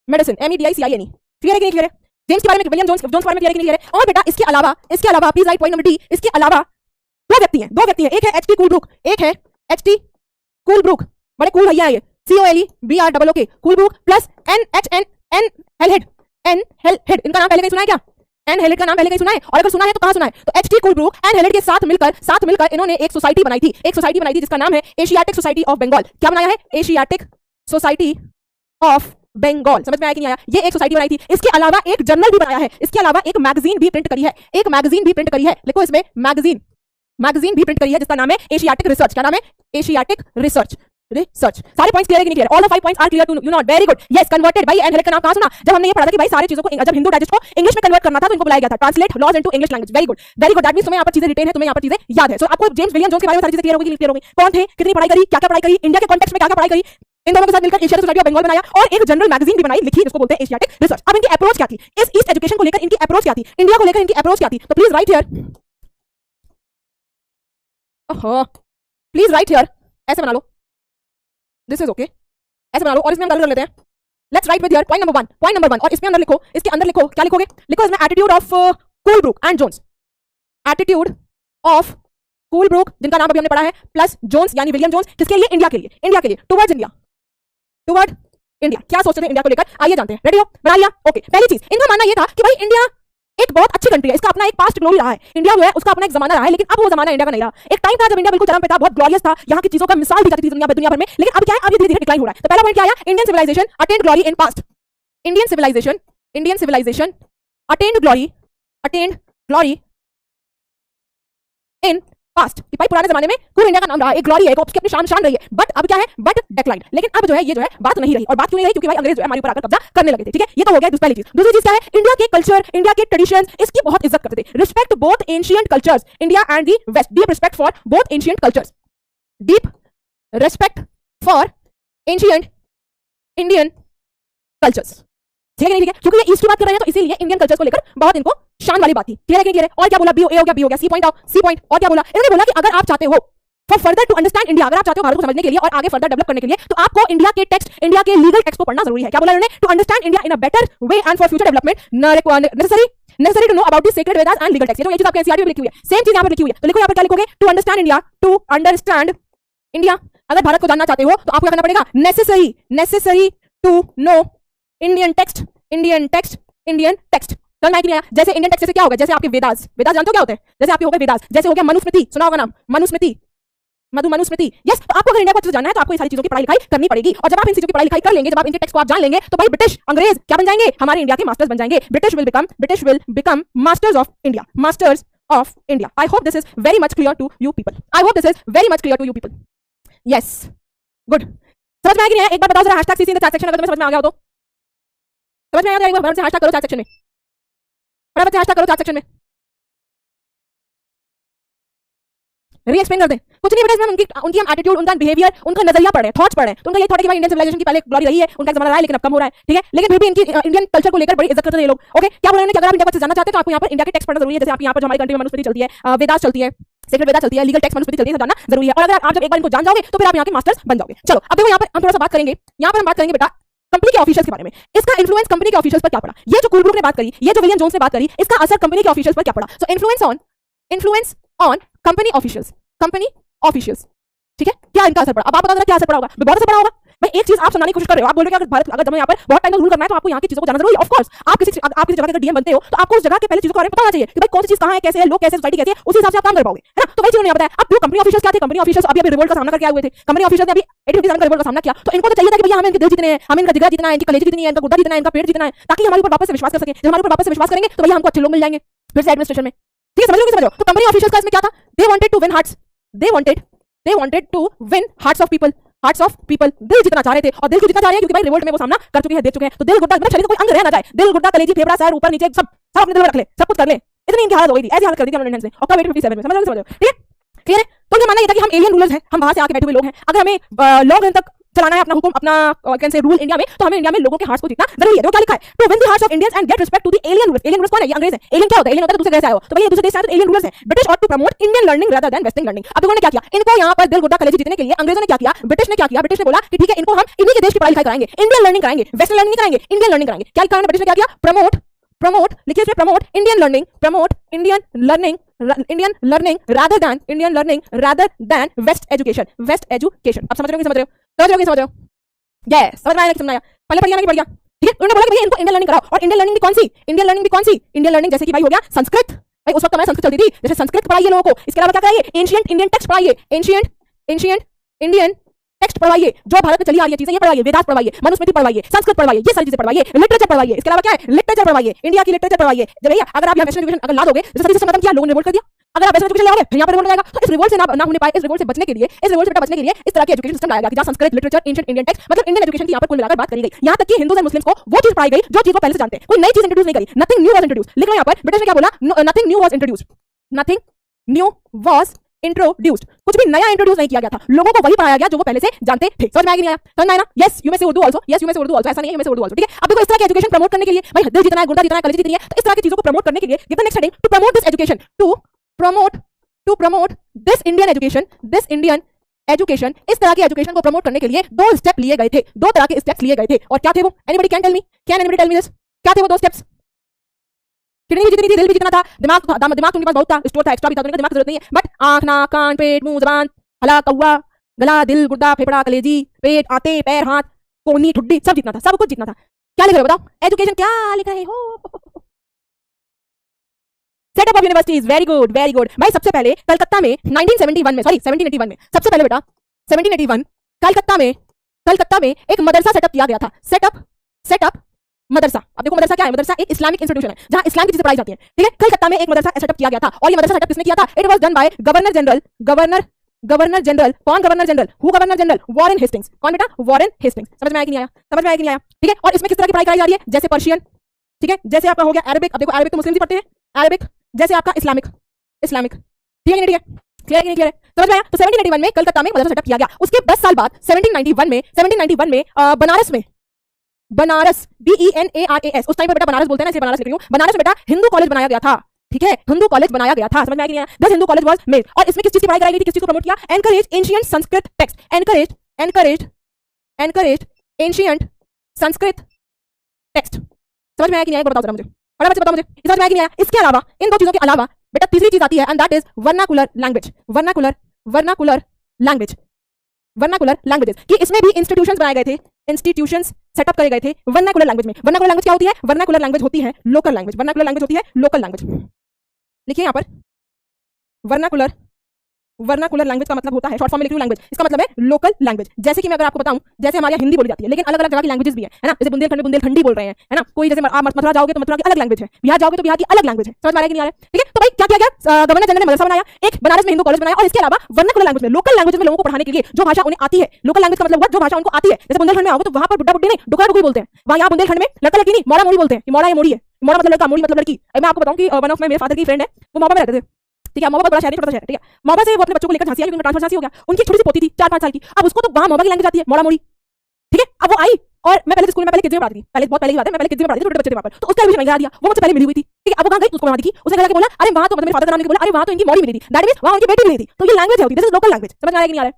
Medicine, MEDICINE। क्लियर है कि नहीं? क्लियर है? जेम्स के बारे में, विलियम जोन्स के बारे में क्लियर है कि नहीं? क्लियर है? और बेटा इसके अलावा please right point number D, इसके अलावा दो व्यक्ति हैं। एक है HT कूलब्रुक, बड़े कूल भैया है ये, COLEBROOK, कूलब्रुक, प्लस N हेलहेड। इनका नाम पहले कहीं सुना है क्या? एन हेलेट का नाम पहले कहीं सुना है? और अगर सुना है तो कहां सुना है? तो HT कूलब्रुक एंड हेलेट के साथ मिलकर इन्होंने एक सोसाइटी बनाई थी, जिसका नाम है एशियाटिक सोसाइटी ऑफ बंगाल। क्या बनाया है? Asiatic Society of Bengal. समझ में आया कि नहीं आया? ये एक सोसाइटी बनाई थी। इसके अलावा एक जर्नल भी बनाया है, इसके अलावा एक मैगजीन भी प्रिंट करी है, लिखो इसमें मैगजीन भी प्रिंट करी है जिसका नाम है एशियाटिक रिसर्च। क्या नाम है? Asiatic research. रिसर्च। सारे पॉइंट्स क्लियर है कि नहीं clear? All the 5 points are clear to you not? Very good. Yes, converted. भाई एन हेलेक का नाम कहां सुना? जब हमने ये पढ़ा था कि भाई सारी चीजों को जब हिंदू डाइजेस्ट को इंग्लिश में कन्वर्ट करना था तो इनको बुलाया गया था, translate laws into English language. Very good, very good. That means तुम्हें यहां पर चीजें रिटेन है, तुम्हें यहां पर चीजें याद है। सो आपको जेम्स विलियम जोन्स के बारे में सारी चीजें क्लियर होगी, क्लियर होगी। कौन थे, कितनी पढ़ाई करी, क्या क्या पढ़ाई करी, इंडिया के कॉन्टेक्स्ट में क्या क्या पढ़ाई करी, इन दोनों के साथ मिलकर एशियाटिक सोसाइटी ऑफ बंगाल बनाया और एक जनरल मैगजीन भी बनाई, लिखी, जिसको बोलते हैं एशियाटिक रिसर्च। अब इनकी अप्रोच क्या थी, इस ईस्ट एजुकेशन को लेकर इनकी अप्रोच क्या थी, इंडिया को लेकर इनकी अप्रोच क्या थी? तो please right here, please right here, ऐसे बना लो, दिस इज ओके, ऐसे बना लो और इसमें हम कर लेते हैं। Let's write with here point number 1, point number 1, और इसमें अंदर लिखो, इसके अंदर लिखो, क्या लिखोगे? लिखो इसमें attitude of Colebrooke and Jones, attitude of Colebrooke, जिनका नाम अभी हमने पढ़ा है, प्लस जोन्स यानी विलियम जोन्स, किसके लिए? इंडिया के लिए, इंडिया के लिए, टुवर्ड्स इंडिया, टुवर्ड इंडिया। क्या सोचते थे इंडिया को लेकर? आइए जानते हैं। रेडी हो? बना लिया? ओके। पहली चीज, इनका मानना यह था कि भाई इंडिया एक बहुत अच्छी कंट्री है, इसका अपना एक पास्ट ग्लोरी रहा है, इंडिया जो है उसका अपना एक जमाना रहा है, लेकिन अब वो जमाना इंडिया का नहीं रहा। एक टाइम था जब इंडिया बिल्कुल चरम पे था, बहुत ग्लोरियस था, यहाँ की चीजों का मिसाल दी जाती थी दुनिया भर में, लेकिन अब क्या है, अब ये धीरे धीरे डिक्लाइन हो रहा है। तो पहला पॉइंट क्या आया? Indian civilisation attained glory in past, Indian civilisation attained glory in past, कि भाई पुराने जमाने में पूरे इंडिया का नाम रहा, एक ग्लोरी है, उसकी अपनी शान रही है, बट अब क्या है? But decline. लेकिन अब जो है ये जो है बात नहीं रही, और बात क्यों नहीं रही? क्योंकि भाई अंग्रेज जो है हमारे ऊपर आकर कब्जा करने लगे थे। ठीक है, ये तो हो गया पहली चीज। दूसरी चीज क्या है? इंडिया के कल्चर, इंडिया के ट्रेडिशन, इसकी बहुत इज्जत करते थे। Respect both ancient cultures, India and the west, deep respect for both ancient cultures, deep respect for ancient Indian cultures. ठीक है नहीं? ठीक है, क्योंकि ये ईस्ट की बात कर रहे हैं तो इसीलिए इंडियन कल्चर्स को लेकर बहुत इनको शान वाली बात थी। क्लियर है कि क्लियर है? और क्या बोला? बी हो गया, सी पॉइंट आओ, सी पॉइंट। और क्या बोला? इन्होंने बोला कि अगर आप चाहते हो for further to understand India, अगर आप चाहते हो भारत को समझने के लिए और आगे फर्दर डेवलप करने के लिए, तो आपको इंडिया के टेक्स्ट, इंडिया के लीगल टेक्स्ट को पढ़ना जरूरी है। क्या बोला इन्होंने? To understand India in a better way and for future development necessary to know about the sacred Vedas and legal texts। ये चीज आपके एनसीईआरटी में लिखी हुई है, सेम चीज यहाँ पर लिखी हुई है। तो लिखो यहाँ पर क्या लिखोगे? टू अंडरस्टैंड इंडिया, अगर भारत को जानना चाहते हो तो आपको क्या करना पड़ेगा? Necessary to know Indian text, Indian text. समझ में आया? जैसे इंडियन टेक्स्ट जैसे क्या होगा? जैसे आपके वेदास जानते हो क्या होते हैं? जैसे आपके हो गए वेदास, जैसे हो गया मनुस्मृति, सुना होगा नाम, मनुस्मृति। यस, तो आपको अगर इंडिया को अच्छे से जानना है तो आपको ये सारी चीजों की पढ़ाई लिखाई करनी पड़ेगी। और जब आप इन चीजों की पढ़ाई लिखाई कर लेंगे, जब आप इनके टेक्स्ट को आप जान लेंगे, तो भाई ब्रिटिश, अंग्रेज क्या बन जाएंगे? हमारे इंडिया के मास्टर्स बन जाएंगे। British will become masters of India. I hope this is very much clear to you people. Yes, good. समझ में आ गया? एक बार बताओ जरा hashtag CC in the chat section, अगर तुम्हें समझ में आ गया हो तो। समझ में आ गया? एक बार से हैशटैग करो चैट सेक्शन में, फटाफट से हैशटैग करो चैट सेक्शन में, री एक्सप्लेन कर दें। कुछ नहीं बेटा, इसमें उनकी हम एटीट्यूड, उनका बिहेवियर, उनका नजरिया पढ़ रहे हैं, थॉट्स पढ़ रहे हैं। तो उनका ये थॉट है कि भाई इंडियन सिविलाइजेशन की पहले ग्लोरी रही है, उनका जमाना रहा है, लेकिन अब कम हो रहा है। ठीक है, लेकिन फिर भी इनकी इंडियन कल्चर को लेकर बड़ी इज्जत करते हैं ये लोग। ओके, क्या बोल रहे हैं कि अगर आप इंडिया को जानना चाहते हैं तो आपको यहाँ पर इंडिया के टेक्स्ट पढ़ना जरूरी है। जैसे आप यहाँ पर जो हमारी कंट्री में मनुस्मृति चलती है, वेदास चलती है, सेक्रेड वेदा चलती है, लीगल टेक्स्ट मनुस्मृति चलती है, जानना जरूरी है। और अगर आप जब एक बार इनको जान जाओगे तो फिर आप यहाँ के मास्टर्स बन जाओगे। चलो अब देखो यहाँ पर हम थोड़ा सा बात करेंगे, यहाँ पर हम बात करेंगे बेटा कंपनी के ऑफिशियल्स के बारे में। इसका इन्फ्लुएंस कंपनी के ऑफिशियल्स पर क्या पड़ा? ये जो कोलब्रुक ने बात करी, ये जो विलियम जोन्स ने बात करी, इसका असर कंपनी के ऑफिशियल्स पर क्या पड़ा? सो इन्फ्लुएंस ऑन कंपनी ऑफिशियल्स। ठीक है, क्या इनका असर पड़ा? अब आप बता देना क्या असर पड़ा होगा? बहुत असर पड़ा होगा। भाई एक चीज आप समझाने की कोशिश कर रहे हो, आप बोल रहे हो कि अगर तुम्हें यहाँ पर बहुत टाइम रूल करना है तो आपको यहाँ की चीजों को जानना जरूरी है। ऑफ कोर्स, आप किसी जगह के डीएम बनते हो तो आपको उस जगह के पहले चीजों के बारे में पता होना चाहिए कि भाई कौन सी चीज कहाँ है, कैसे है, लोग कैसे, सोसाइटी कैसे है, उसी हिसाब से आप काम कर पाओगे, है ना? तो वही चीज नहीं बताया। अब कंपनी ऑफिशियल्स क्या थे? कंपनी ऑफिशियल्स अभी रिवोल्ट का सामना करके आए हुए थे। कंपनी ऑफिशियल्स ने अभी 1857 का रिवोल्ट का सामना किया, तो इनको तो चाहिए था कि भैया हमें इनके दिल जीतने हैं, हमें इनका जिगरा जीतना है, इनकी कलेजी जीतनी है, इनका गुर्दा जीतना है, इनका पेट जीतना है, ताकि हमारे ऊपर वापस से विश्वास कर सके। जब हमारे ऊपर वापस से विश्वास करेंगे तो भैया हमको अच्छे लोग मिल जाएंगे फिर से एडमिनिस्ट्रेशन में। ठीक है, समझ लो। तो कंपनी ऑफिशियल्स का इसमें क्या था? They wanted to win hearts, they wanted to win hearts of people, दिल जीतना चाह रहे थे। और दिल क्यों जीतना चाह रहे हैं? क्योंकि भाई रिवोल्ट में वो सामना कर चुके हैं, देख चुके हैं। तो दिल गुर्दा, मतलब शरीर का कोई अंग रह ना जाए, दिल गुर्दा कलेजी फेफड़ा सर ऊपर नीचे सब अपने दिल में रख ले, सब कुछ कर ले। इतनी इनकी हालत हो गई थी, ऐसी हालत कर दी थी हमने ने। और कब 1857 में, समझ लो। ठीक है, क्लियर है? तो ये मानना ये था कि हम एलियन रूलर्स हैं, हम वहां से आके बैठे हुए लोग हैं। अगर हमें लॉन्ग तक चलाना है अपना हुक्म, अपना कैन से रूल इंडिया में, तो हमें इंडिया में लोगों के हार्ट्स को जीतना जरूरी है। तो क्या लिखा है? To win the hearts of Indians and get respect to the alien rulers. Alien rulers कौन है? ये अंग्रेज है। एलियन क्या होता है? एलियन होता है दूसरे देश से आया हो, तो भाई ये दूसरे देश से आया तो एलियन रूलर्स है। British ought to promote Indian learning rather than western learning. अब देखो ने क्या किया, इनको यहाँ पर दिल गुर्दा कलेजी जीतने के लिए अंग्रेजों ने क्या किया, ब्रिटिश ने क्या किया? ब्रिटिश ने बोला कि ठीक है, इनको हम इन्हीं के देश की पढ़ाई लिखाई कराएंगे, इंडियन लर्निंग कराएंगे, वेस्टर्न लर्निंग कराएंगे, इंडियन लर्निंग कराएंगे। क्या लिखा है ब्रिटिश ने? क्या किया? प्रमोट लिखिए इसमें, promote Indian learning rather than west education. अब समझ रहे हो? यस, समझ में आया कि समझ आया? पहले पढ़िया नहीं पढ़िया? ठीक है, उन्होंने बोला कि भैया इनको इंडियन लर्निंग कराओ। और इंडियन लर्निंग भी कौन सी? इंडियन लर्निंग जैसे कि भाई हो गया संस्कृत। भाई उस वक्त हमारे संस्कृत चलती थी, जैसे संस्कृत पढ़ाइए लोगों को। इसके अलावा क्या कराइए? एंशिएंट इंडियन टेक्स्ट पढ़ाइए, एंशिएंट इंडियन टेक्स्ट पढ़वाइए, जो भारत में चली आ रही है चीजें, ये पढ़वाइए, वेदास पढ़वाइए, मनुस्मृति पढ़वाइए, संस्कृत पढ़वाइए, ये सारी चीजें पढ़वाइए, लिटरेचर पढ़वाइए। इसके अलावा क्या है? लिटरेचर पढ़वाइए, इंडिया की लिटरेचर पढ़वाइए। जब भैया अगर आप यहाँ वेस्टर्न एजुकेशन अगर ला दोगे, जैसे सिस्टम खत्म किया, लोगों ने रिवोल्ट कर दिया, अगर आप ऐसा एजुकेशन ले आओगे फिर यहाँ पर रिवोल्ट आएगा। तो इस रिवोल्ट से ना होने पाए, इस रिवोल्ट से बचने के लिए, इस रिवोल्ट से बेटा बचने के लिए इस तरह के एजुकेशन सिस्टम लाया गया कि जहाँ Sanskrit, literature, ancient Indian text, मतलब इंडियन एजुकेशन की यहाँ पर कुल मिलाकर बात करी गई। यहाँ तक कि हिंदूज एंड मुस्लिम्स को वो चीज पढ़ाई गई जो चीज वो पहले से जानते हैं, कोई नई चीज इंट्रोड्यूस नहीं करी। Nothing new was introduce. लिख लो यहाँ पर, ब्रिटिश ने क्या बोला, nothing new was introduced, nothing new was introduced, कुछ भी नया इंट्रोड्यूस नहीं किया गया था, लोगों को वही पढ़ाया गया जो वो पहले से जानते थे। समझ में आया कि नहीं आया? समझ में आया ना? यस यू मे से Urdu also, yes you may से उर्दू आल्सो, ऐसा नहीं है यू मे से उर्दू आल्सो, ठीक है। अब देखो इस तरह की एजुकेशन प्रमोट करने के लिए भाई दिल जितना है, गुर्दा जितना है, कलेजी जितनी है, तो इस तरह की चीजों को प्रमोट करने के लिए give the next heading to promote this education, to promote this Indian education, this Indian education. इस तरह की एजुकेशन को प्रमोट करने के लिए दो स्टेप लिए गए थे, दो तरह के स्टेप्स लिए गए थे। और क्या थे वो? Anybody can tell me, can anybody tell me this? क्या थे वो दो स्टेप्स? किडनी भी जितनी थी, दिल भी जितना था, दिमाग तुम्हारे पास बहुत था, स्टोर था, एक्स्ट्रा भी था, तो दिमाग की जरूरत नहीं है। बट आंख, नाक, कान, पेट, मुंह, जबान, हला, कौवा, गला, दिल, गुर्दा, फेफड़ा, कलेजी, पेट, आंतें, पैर, हाथ, कोहनी, ठुड्डी, सब जितना था, सब कुछ जितना था। क्या लिख रहे हो बताओ? एजुकेशन क्या लिख रहे हो? Setup of universities, very good very good. भाई सबसे पहले कलकत्ता में 1971 में, सॉरी 1781 में, सबसे पहले बेटा 1781 कलकत्ता में एक मदरसा सेटअप किया गया था। सेटअप मदरसा। अब देखो मदरसा क्या है? मदरसा एक इस्लामिक इंस्टीट्यूशन है जहां इस्लाम की चीजें पढ़ाई जाती हैं, ठीक है। कलकत्ता में एक मदरसा सेटअप किया गया था और ये मदरसा सेटअप किसने किया था? It was done by governor general कौन governor general? Who governor general? Warren Hastings. कौन बेटा? Warren Hastings. समझ में आया कि नहीं आया? समझ में आया कि नहीं आया? ठीक है। और इसमें किस तरह की पढ़ाई कराई जा रही है? जैसे पर्शियन, ठीक है, जैसे आपका हो गया अरबिक। अब देखो अरबिक तो मुस्लिम ही पढ़ते हैं, अरबिक, जैसे आपका इस्लामिक, ठीक है, ठीक है, क्लियर है? समझ में आया? तो 1781 में कलकत्ता में मदरसा सेटअप किया गया। उसके 10 साल बाद 1791 में बनारस BENARAS, उस टाइम पर बेटा बनारस बोलते हैं ना, इसलिए बनारस लिख रही हूं। बनारस में बेटा हिंदू कॉलेज बनाया गया था, ठीक है, हिंदू कॉलेज बनाया गया था। समझ में आया कि नहीं आया? दस हिंदू कॉलेज वाज मेड। और इसमें किस चीज की पढ़ाई कराई गई थी? किस चीज को प्रमोट किया? Encourage ancient Sanskrit text, encourage ancient Sanskrit text. समझ में आया कि नहीं आया? बताओ जरा मुझे, बड़ा बच्चे बताओ मुझे, समझ में आया कि नहीं आया? इसके अलावा, इन दो चीजों के अलावा बेटा तीसरी चीज आती है and that is vernacular languages, कि इसमें भी इंस्टीट्यूशंस बनाए गए थे, इंस्टीट्यूशंस सेटअप करे गए थे वर्नाकुलर लैंग्वेज में। वर्नाकुलर लैंग्वेज क्या होती है? वर्नाकुलर लैंग्वेज होती है लोकल लैंग्वेज। वर्नाकुलर लैंग्वेज होती है लोकल लैंग्वेज। लिखिए यहाँ पर वर्नाकुलर लैंग्वेज का मतलब होता है, शॉर्ट फॉर्म में लिख रही हूं लैंग्वेज, इसका मतलब है लोकल लैंग्वेज। जैसे कि मैं अगर आपको बताऊं, जैसे हमारे यहाँ हिंदी बोली जाती है, लेकिन अलग अलग जगह की लैंग्वेजेस भी है ना। जैसे बुंदेलखंड में बुंदेलखंडी बोल रहे हैं, है ना। कोई जैसे आप मथुरा जाओगे तो मथुरा की अलग लैंग्वेज है, बिहार जाओगे तो बिहार की अलग लैंग्वेज है। समझ में आ रहा है कि नहीं आ रहा है? ठीक है। तो भाई क्या किया गया? गवर्नर जनरल ने मदरसा बनाया, एक बनारस में हिंदू कॉलेज बनाया, और इसके अलावा वर्नाकुलर लैंग्वेज में, लोकल लैंग्वेज में लोगों को पढ़ाने के लिए जो भाषा उन्हें आती है, लोकल लैंग्वेज का मतलब हुआ जो भाषा उनको आती है। जैसे बुंदेलखंड में आओगे तो वहां पर बुड्ढा बुड्ढी नहीं, डुकरा डुकरी बोलते हैं। वहां यहाँ बुंदेलखंड में लड़का लड़की नहीं, मोड़ा मोड़ी बोलते हैं। मोड़ा ये मोड़ी है, मोड़ा मतलब लड़का, मोड़ी मतलब लड़की। मैं आपको बताऊं कि वन ऑफ मेरे फादर की फ्रेंड है, वो मोहब्बत में रहते थे, ठीक है। मोहब्बत बड़ा शहर, छोटा शहर, ठीक है। मोहब्बत से वो अपने बच्चों को लेकर झांसी आई, क्योंकि ट्रांसफर झांसी हो गया। उनकी छोटी सी पोती थी 4-5 साल की, अब उसको तो वहां मोहब्बत की लैंग्वेज आती है, मोड़ा मोड़ी, ठीक है। अब वो आई और मैं पहले स्कूल में पहले किड्स में पढ़ाती थी, पहले बहुत पहले की बात है, मैं पहले किड्स में पढ़ाती थी, छोटे बच्चे थे वहां पर, तो उसका एडमिशन वहीं करा दिया। वो मुझसे पहले मिली हुई थी, ठीक है। अब वो कहां गई? उसको वहां दिखी, उसने कहा कि बोला अरे वहां तो मतलब मेरे फादर का नाम लेके बोला अरे वहां तो इनकी मौड़ी मिली थी, दैट मींस वहां उनकी बेटी मिली थी। तो ये लैंग्वेज होती है, दिस इज लोकल लैंग्वेज। समझ में आ रहा है कि नहीं आ रहा है?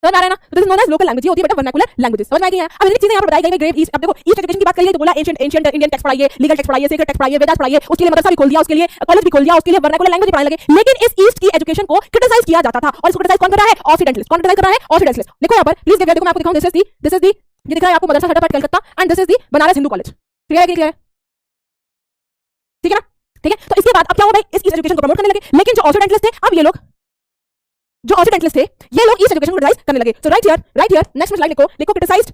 समझ में आ रहा है ना? तो this is known as local language, ये होती है बेटा वर्नाकुलर लैंग्वेजेस। समझ में आ गई है? अब इतनी चीजें यहां पर बताई गई। ग्रेव ईस्ट, अब देखो ईस्ट एजुकेशन की बात करी तो बोला एंशिएंट इंडियन टेक्स्ट पढ़ाइए, लीगल टेक्स्ट पढ़ाइए, सीक्रेट टेक्स्ट पढ़ाइए, वेदास पढ़ाइए। उसके लिए मदरसा भी खोल दिया, उसके लिए कॉलेज भी खोल दिया, उसके लिए वर्नाकुलर लैंग्वेज पढ़ाने लगे। लेकिन इस ईस्ट की एजुकेशन को क्रिटिसाइज किया जाता था, और इसको क्रिटिसाइज कौन कर रहा है? ऑक्सीडेंटलिस्ट। कौन क्रिटिसाइज कर रहा है? ऑक्सीडेंटलिस्ट। देखो यहां पर प्लीज देखो, मैं आपको दिखाऊं, दिस इज दी ये दिख रहा है आपको मदरसा setup at Calcutta, and this is the Banaras Hindu College. Clear है? क्लियर है? ठीक है ना? ठीक है। तो इसके बाद अब क्या हुआ भाई? इस एजुकेशन को प्रमोट करने लगे, लेकिन जो ऑक्सीडेंटलिस्ट थे, अब ये लोग जो ऑक्सीडेंटलिस्ट थे, ये लोग इस एजुकेशन को क्रिटिसाइज करने लगे। सो राइट हियर नेक्स्ट में स्लाइड लिखो क्रिटिसाइज्ड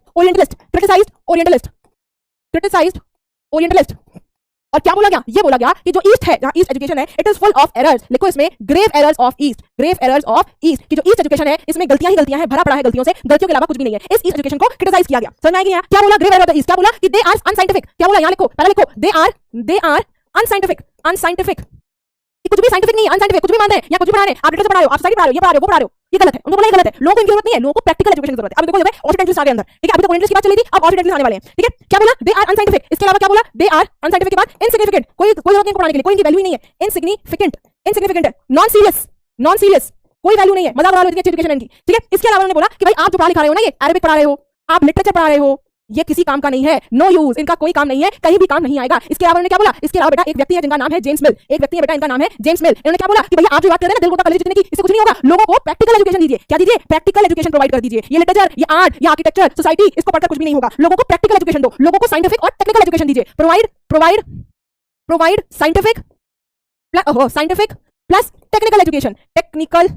ओरिएंटलिस्ट। और क्या बोला गया? ये बोला गया कि जो ईस्ट है, जहां ईस्ट एजुकेशन है, it is full of errors. लिखो इसमें ग्रेव एरर्स ऑफ ईस्ट की जो ईस्ट एजुकेशन है, इसमें गलतियां ही गलतियां हैं, भरा पड़ा है गलतियों से, गलतियों के अलावा कुछ भी नहीं है। इस ईस्ट एजुकेशन को क्रिटिसाइज किया गया। समझ में आया? क्या बोला? Grave error of the east. क्या बोला? कि दे आर अनसाइंटिफिक। क्या बोला? यहां लिखो, पहले लिखो, दे आर अनसाइंटिफिक। कुछ भी साइंटिफिक नहीं है, अनसाइंटिफिक, कुछ भी मान रहे हैं या कुछ भी पढ़ा रहे हैं। आप लिटरेचर पढ़ा रहे हो, आप सोसाइटी पढ़ा रहे हो, ये पढ़ा रहे हो, वो पढ़ा रहे हो, ये गलत है। उनको बोला ये गलत है। लोगों को इनकी जरूरत नहीं है, लोगों को प्रैक्टिकल एजुकेशन की जरूरत है। अब देखो जब ऑक्सीडेंटलिस्ट आ गए अंदर, ठीक है। अभी तक ओरिएंटलिस्ट की बात चली थी, अब ऑक्सीडेंटलिस्ट आने वाले हैं, ठीक है। क्या बोला? They are unscientific. इसके अलावा क्या बोला? दे आर अनसाइंटिफिक के बाद इनसिग्निफिकेंट, कोई जरूरत नहीं पढ़ाने के लिए, कोई इनकी वैल्यू ही नहीं है। इनसिग्निफिकेंट है, नॉन सीरियस, कोई वैल्यू नहीं है, मजाक उड़ा लो इतनी अच्छी एजुकेशन इनकी, ठीक है। इसके अलावा उन्होंने बोला कि भाई आप जो पढ़ा लिखा रहे हो ना, ये अरबिक पढ़ा रहे हो, आप लिटरेचर पढ़ा रहे हो, ये किसी काम का नहीं है, नो यूज, इनका कोई काम नहीं है, कहीं भी काम नहीं आएगा। इसके अलावा उन्होंने क्या बोला? इसके अलावा बेटा एक व्यक्ति है जिनका नाम है जेम्स मिल, एक व्यक्ति है बेटा, इनका नाम है जेम्स मिल। इन्होंने क्या बोला कि भैया आप जो बात कर रहे हैं ना दिल को कॉलेज जितने की, इससे कुछ नहीं होगा, लोगों को प्रैक्टिकल एजुकेशन दीजिए। क्या दीजिए? प्रैक्टिकल एजुकेशन प्रोवाइड कर दीजिए। ये लिटरेचर, ये आर्ट, ये आर्किटेक्चर, सोसाइटी, इसको पढ़कर कुछ भी नहीं होगा, लोगों को प्रैक्टिकल एजुकेशन दो, लोगों को साइंटिफिक और टेक्निकल एजुकेशन दीजिए। Provide scientific plus technical education, technical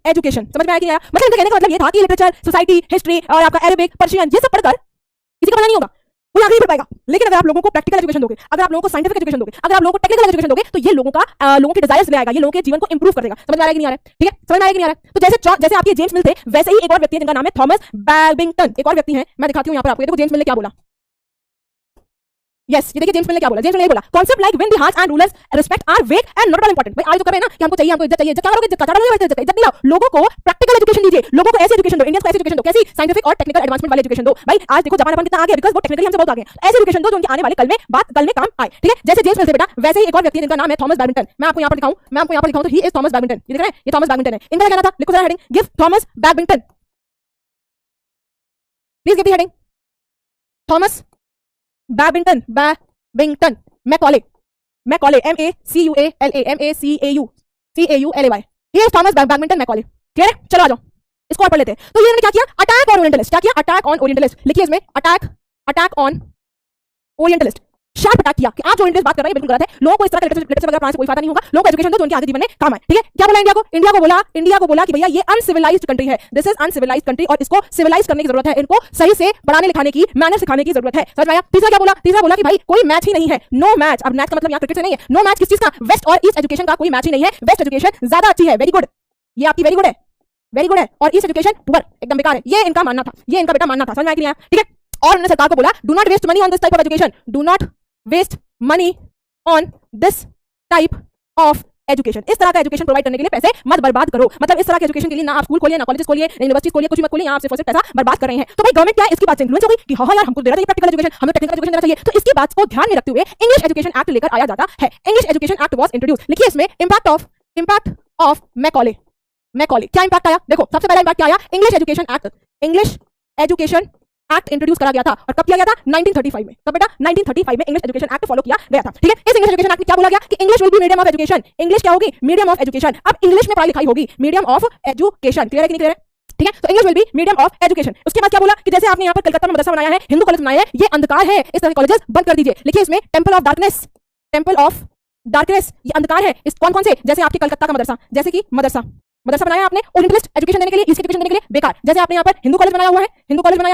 education. समझ में आया कि नहीं आया? मतलब इनका कहने का मतलब ये था कि लिटरेचर, सोसाइटी, हिस्ट्री और आपका अरबिक, पर्शियन, ये सब पढ़कर किसी का भला नहीं होगा, वो आगे नहीं बढ़ पाएगा। लेकिन अगर आप लोगों को प्रैक्टिकल एजुकेशन दोगे, अगर आप लोगों को साइंटिफिक एजुकेशन दोगे, अगर आप लोगों को टेक्निकल एजुकेशन दोगे, तो ये लोगों के डिजायर्स ले आएगा, ये लोगों के जीवन को इंप्रूव कर देगा। समझ में आ रहा है कि नहीं आ रहा है? ठीक है, समझ में आ रहा है कि नहीं आ रहा है? तो जैसे आपके जेम्स मिल थे, वैसे ही एक और व्यक्ति है जिनका नाम है थॉमस बैबिंगटन। एक और व्यक्ति है, मैं दिखाती हूँ यहाँ पर आपको। देखो जेम्स मिल ने क्या बोला। यस, ये देखिए जेम्स मिल ने क्या बोला। जेम्स मिल ने बोला concept like when the hearts and rulers respect are vague and not important. भाई आज तो कर रहे हैं ना कि हमको चाहिए, हमको इज्जत चाहिए, इज्जत क्या करोगे? इज्जत नहीं लाओ, लोगों को प्रैक्टिकल एजुकेशन दीजिए, लोगों को ऐसी एजुकेशन दो, इंडियंस को ऐसी एजुकेशन दो, कैसी साइंटिफिक और टेक्निकल एडवांसमेंट वाली एजुकेशन दो। भाई आज देखो जापान अपन कितना आगे है, बिकॉज़ वो टेक्निकली हमसे बहुत आगे है। ऐसी एजुकेशन दो जो उनके आने वाले कल में काम आए। ठीक है, जैसे जेम्स मिल थे बेटा, वैसे ही एक और व्यक्ति जिनका नाम है थॉमस बैबिंगटन। मैं आपको यहाँ पर दिखाऊं, तो ही इज थॉमस बैबिंगटन। ये देख रहे हैं, ये थॉमस बैबिंगटन है। इनका क्या कहना था? लिखो जरा heading, give Thomas Babington, please give the heading, Thomas Babington Macaulay, MACUALA, he is Thomas Babington Macaulay. Clear है? चलो आ जाओ, इसको और पढ़ लेते हैं। तो ये इन्होंने क्या किया? Attack on orientalist. क्या किया? Attack on orientalist. लिखिए इसमें attack on orientalist. Sharp attack किया कि आप जो ओरिएंटलिस्ट बात कर रहे हैं बिल्कुल गलत है, लोगों को इस तरह का लिटरेचर वगैरह पढ़ाने से कोई फायदा नहीं होगा, लोगों को एजुकेशन दो जो उनके आगे जीवन में काम आए। ठीक है, क्या बोला इंडिया को बोला कि भैया ये अनसिविलाइज्ड कंट्री है, दिस इज अनसिविलाइज्ड कंट्री और इसको सिविलाइज करने की जरूरत है, इनको सही से पढ़ाने लिखाने की, मैनर सिखाने की जरूरत है। समझ में आया? तीसरा क्या बोला? तीसरा बोला कि भाई कोई मैच ही नहीं है, नो मैच। अब मैच का मतलब यहाँ क्रिकेट से नहीं है, नो मैच किस चीज का? वेस्ट और ईस्ट एजुकेशन का कोई मैच ही नहीं है, वेस्ट एजुकेशन ज्यादा अच्छी है, वेरी गुड, ये आपकी वेरी गुड है, और ईस्ट एजुकेशन पुअर, एकदम बेकार है। ये इनका मानना था, ये इनका बेटा मानना था। समझ में आया कि नहीं आया? ठीक है, और उन्होंने सरकार को बोला do not waste money on this type of education, do not waste money on this type of education. इस तरह का एजुकेशन प्रोवाइड करने के लिए पैसे मत बर्बाद करो। मतलब इस तरह के एजुकेशन के लिए ना आप स्कूल खोलिए, ना कॉलेज खोलिए, ना यूनिवर्सिटी खोलिए, कुछ मत खोलिए, आप सिर्फ और सिर्फ पैसा बर्बाद कर रहे हैं। तो भाई गवर्नमेंट क्या है, इसकी बात से इन्फ्लुएंस हो गई कि हाँ यार हमको देना चाहिए प्रैक्टिकल एजुकेशन, हमें टेक्निकल एजुकेशन देना चाहिए। तो इसकी बात को ध्यान में रखते हुए इंग्लिश एजुकेशन एक्ट लेकर आया जाता है। English education act was introduce. लिखिए इसमें इम्पैक्ट ऑफ मैकॉले। क्या इम्पैक्ट आया? देखो सबसे पहला इम्पैक्ट क्या आया? इंग्लिश एजुकेशन एक्ट इंट्रोड्यूस करा गया था। और कब किया गया था? 1935 में। कब बेटा? 1935 में इंग्लिश एजुकेशन एक्ट फॉलो किया गया था। ठीक है, इस इंग्लिश एजुकेशन एक्ट में क्या बोला गया कि English will be medium of education. English क्या होगी? Medium of education. अब इंग्लिश में पढ़ाई लिखाई होगी, मीडियम ऑफ एजुकेशन। क्लियर है कि नहीं क्लियर है? ठीक है, तो English will be medium of education. उसके बाद क्या बोला कि जैसे आपने यहाँ पर कलकत्ता में मदरसा बनाया है, हिंदू कॉलेज बनाया है, ये अंधकार है, इस तरह के कॉलेजेस बंद कर दीजिए। लिखिए इसमें टेंपल ऑफ डार्कनेस, ये अंधकार है। इस कौन से? जैसे आपके कलकत्ता का मदरसा, जैसे कि मदरसा बनाया आपने ओरिएंटलिस्ट एजुकेशन देने के लिए, ईस्ट एजुकेशन देने के लिए, बेकार। जैसे आपने यहाँ पर हिंदू कॉलेज बनाया